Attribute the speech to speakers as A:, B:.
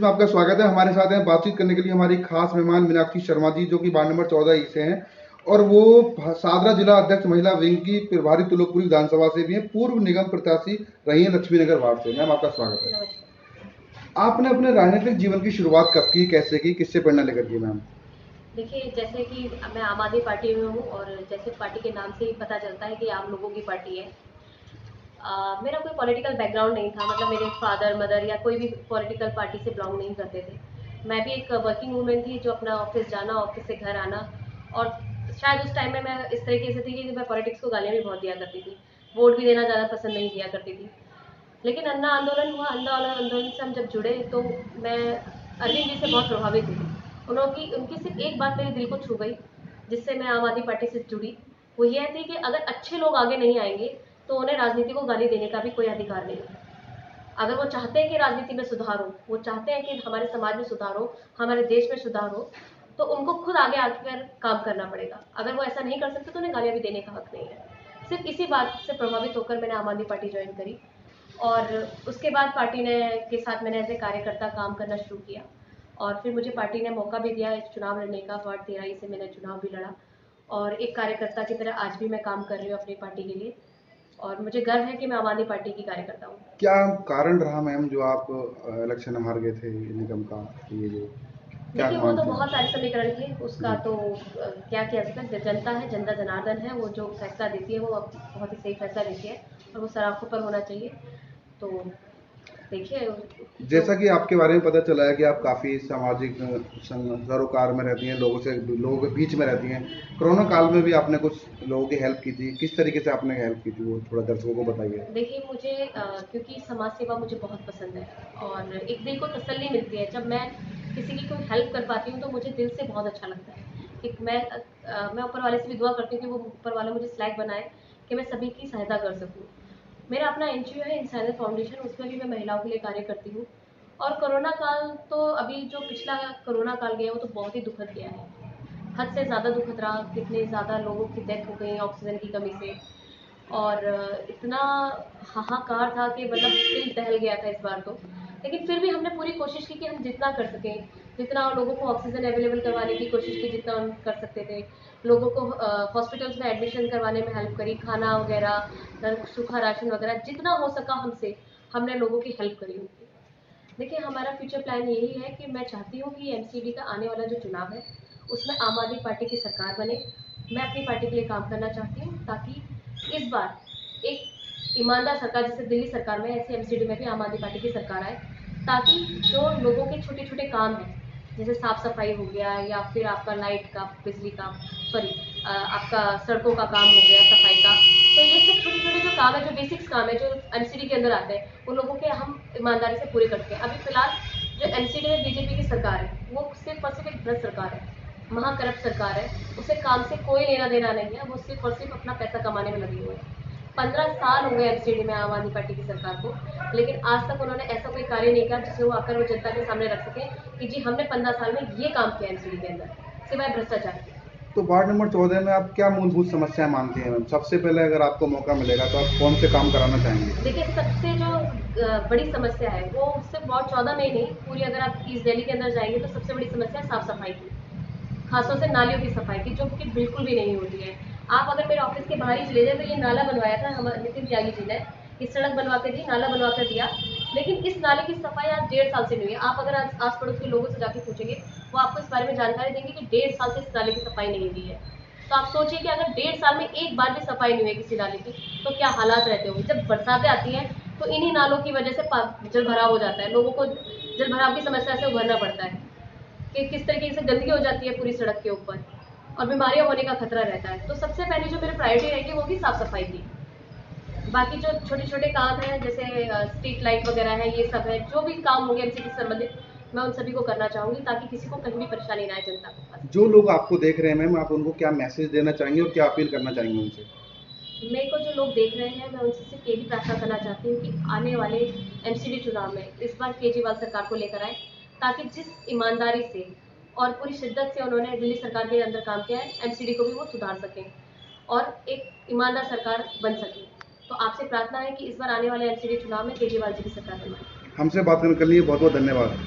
A: में आपका स्वागत है। हमारे साथ हैं बातचीत करने के लिए हमारी खास मेहमान मीनाक्षी शर्मा जी, जो कि वार्ड नंबर 14 ई से हैं और वो सादरा जिला अध्यक्ष महिला विंग की प्रभारी तुलोकपुरी विधानसभा से भी हैं। पूर्व निगम प्रत्याशी रही हैं लक्ष्मीनगर वार्ड से। मैम आपका स्वागत है। आपने अपने राजनीतिक जीवन की शुरुआत कब की, कैसे की, किससे प्रेरणा लेकर की मैम?
B: देखिए, जैसे कि मैं आम आदमी पार्टी में हूँ और जैसे पार्टी के नाम से ही पता चलता है कि आम लोगों की पार्टी है। मेरा कोई पॉलिटिकल बैकग्राउंड नहीं था, मतलब मेरे फादर मदर या कोई भी पॉलिटिकल पार्टी से बिलोंग नहीं करते थे। मैं भी एक वर्किंग वूमेन थी जो अपना ऑफिस जाना, ऑफिस से घर आना, और शायद उस टाइम में मैं इस तरीके से थी कि मैं पॉलिटिक्स को गालियाँ भी बहुत दिया करती थी, वोट भी देना ज़्यादा पसंद नहीं किया करती थी। लेकिन अन्ना आंदोलन हुआ, अन्ना आंदोलन से हम जब जुड़े तो मैं अरविंद जी से बहुत प्रभावित हुई। उनकी सिर्फ एक बात मेरे दिल को छू गई, जिससे मैं आम आदमी पार्टी से जुड़ी। वो यह थी कि अगर अच्छे लोग आगे नहीं आएंगे तो उन्हें राजनीति को गाली देने का भी कोई अधिकार नहीं है। अगर वो चाहते हैं कि राजनीति में सुधार हो, वो चाहते हैं कि हमारे समाज में सुधार हो, हमारे देश में सुधार हो, तो उनको खुद आगे आकर काम करना पड़ेगा। अगर वो ऐसा नहीं कर सकते तो उन्हें गालियाँ भी देने का हक नहीं है। सिर्फ इसी बात से प्रभावित होकर मैंने आम आदमी पार्टी ज्वाइन करी और उसके बाद पार्टी ने के साथ मैंने एज ए कार्यकर्ता काम करना शुरू किया और फिर मुझे पार्टी ने मौका भी दिया एक चुनाव लड़ने का। वार्ड 13 से मैंने चुनाव भी लड़ा और एक कार्यकर्ता की तरह आज भी मैं काम कर रही हूँ अपनी पार्टी के लिए और मुझे गर्व है कि मैं आम आदमी पार्टी की कार्यकर्ता हूँ।
A: क्या कारण रहा मैम जो आप इलेक्शन हार गए थे निगम का? ये जो क्या
B: देखिए, वो तो
A: मानते हैं?
B: बहुत सारे समीकरण थे, उसका
A: जी।
B: तो क्या किया सकता है। जनता है, जनता जनार्दन है, वो जो फैसला देती है वो बहुत ही सही फैसला देती है और वो सराखों पर होना चाहिए। तो देखिए जो
A: जैसा कि आपके बारे में पता चला है कि आप काफ़ी सामाजिक सरोकार में रहती हैं, लोगों के बीच में रहती हैं। कोरोना काल में भी आपने कुछ लोगों की हेल्प की थी। किस तरीके से आपने हेल्प की थी, वो थोड़ा दर्शकों को बताइए।
B: देखिए, मुझे क्योंकि समाज सेवा मुझे बहुत पसंद है और एक दिल को तसल्ली मिलती है जब मैं किसी की कोई हेल्प कर पाती हूँ, तो मुझे दिल से बहुत अच्छा लगता है कि मैं ऊपर वाले से भी दुआ करती हूँ कि वो ऊपर वाला मुझे लायक बनाए कि मैं सभी की सहायता कर सकूँ। मेरा अपना एनजीओ है इंसानियत फाउंडेशन, उसमें भी मैं महिलाओं के लिए कार्य करती हूँ। और कोरोना काल तो अभी जो पिछला कोरोना काल गया वो तो बहुत ही दुखद गया है, हद से ज़्यादा दुखद रहा। कितने ज़्यादा लोगों की डेथ हो गई ऑक्सीजन की कमी से और इतना हाहाकार था कि मतलब दिल दहल गया था इस बार तो। लेकिन फिर भी हमने पूरी कोशिश की कि हम जितना कर सकें, जितना लोगों को ऑक्सीजन अवेलेबल करवाने की कोशिश की, जितना हम कर सकते थे। लोगों को हॉस्पिटल्स में एडमिशन करवाने में हेल्प करी, खाना वगैरह, सूखा राशन वगैरह, जितना हो सका हमसे हमने लोगों की हेल्प करी उनकी। देखिए, हमारा फ्यूचर प्लान यही है कि मैं चाहती हूँ कि एमसीडी का आने वाला जो चुनाव है उसमें आम आदमी पार्टी की सरकार बने। मैं अपनी पार्टी के लिए काम करना चाहती हूँ ताकि इस बार एक ईमानदार सरकार, जैसे दिल्ली सरकार में, ऐसे एमसीडी में भी आम आदमी पार्टी की सरकार आए, ताकि जो लोगों के छोटे छोटे काम हैं, जैसे साफ सफाई हो गया या फिर आपका लाइट का, बिजली का, सॉरी, आपका सड़कों का काम हो गया, सफाई का, तो ये सब छोटे छोटे जो काम है, जो बेसिक्स काम है, जो एमसीडी के अंदर आते हैं, उन लोगों के हम ईमानदारी से पूरे करते हैं। अभी फिलहाल जो एमसीडी में बीजेपी की सरकार है वो सिर्फ और सिर्फ एक भ्रष्ट सरकार है, महाकरप्ट सरकार है। उसे काम से कोई लेना देना नहीं है, वो सिर्फ और सिर्फ अपना पैसा कमाने में लगे हुए हैं। 15 साल हो गए एमसीडी में आम आदमी पार्टी की सरकार को, लेकिन आज तक उन्होंने ऐसा कोई कार्य नहीं किया जिसमें वो आकर वो जनता के सामने रख सके कि जी हमने 15 साल में ये काम किया एमसीडी के अंदर, सिवाय भ्रष्टाचार के।
A: तो वार्ड नंबर 14 में आप क्या मूलभूत समस्याएं मानती हैं मैम? सबसे पहले अगर आपको मौका मिलेगा तो आप कौन से काम कराना चाहेंगे?
B: देखिए, सबसे जो बड़ी समस्या है वो सिर्फ वार्ड 14 में ही नहीं, पूरी अगर आप ईस्ट दिल्ली के अंदर जाएंगे तो सबसे बड़ी समस्या है साफ सफाई की, खासतौर से नालियों की सफाई की, जो कि बिल्कुल भी नहीं होती है। आप अगर मेरे ऑफिस के बाहर ही चले जाए तो ये नाला बनवाया था हमारे नितिन त्यागी जी ने, इस सड़क बनवा कर दी, नाला बनवा कर दिया, लेकिन इस नाले की सफाई आज 1.5 साल से नहीं हुई है। आप अगर आस पड़ोस के लोगों से जाके पूछेंगे, वो आपको इस बारे में जानकारी देंगे कि 1.5 साल से इस नाले की सफाई नहीं हुई है। तो आप सोचिए कि अगर 1.5 साल में एक बार भी सफाई नहीं हुई किसी नाले की, तो क्या हालात रहते होंगे। जब बरसातें आती हैं तो इन्हीं नालों की वजह से जल भराव हो जाता है, लोगों को जल भराव की समस्या से उभरना पड़ता है कि किस तरीके से गंदगी हो जाती है पूरी सड़क के ऊपर और बीमारियां होने का खतरा रहता है। तो सबसे पहले जो मेरी प्रायोरिटी रहेगी वो होगी साफ सफाई की। बाकी जो छोटे छोटे काम हैं, जैसे स्ट्रीट लाइट वगैरह है, ये सब है, जो भी काम होंगे एमसी से संबंधित, मैं उन सभी को करना चाहूंगी ताकि किसी को कहीं भी परेशानी ना आए जनता के पास।
A: जो लोग आपको देख रहे हैं मैम, आप उनको क्या मैसेज देना चाहेंगे और क्या अपील करना चाहेंगे उनसे?
B: मेरे को जो लोग देख रहे हैं, मैं उनसे सिर्फ यही प्रार्थना करना चाहती हूँ कि आने वाले एमसीडी चुनाव में इस बार केजरीवाल सरकार को लेकर आए, ताकि जिस ईमानदारी से और पूरी शिद्दत से उन्होंने दिल्ली सरकार के अंदर काम किया है, एमसीडी को भी वो सुधार सकें और एक ईमानदार सरकार बन सके। तो आपसे प्रार्थना है कि इस बार आने वाले एमसीडी चुनाव में केजरीवाल जी की सरकार बनवाएं।
A: हमसे बात करने के लिए बहुत बहुत धन्यवाद।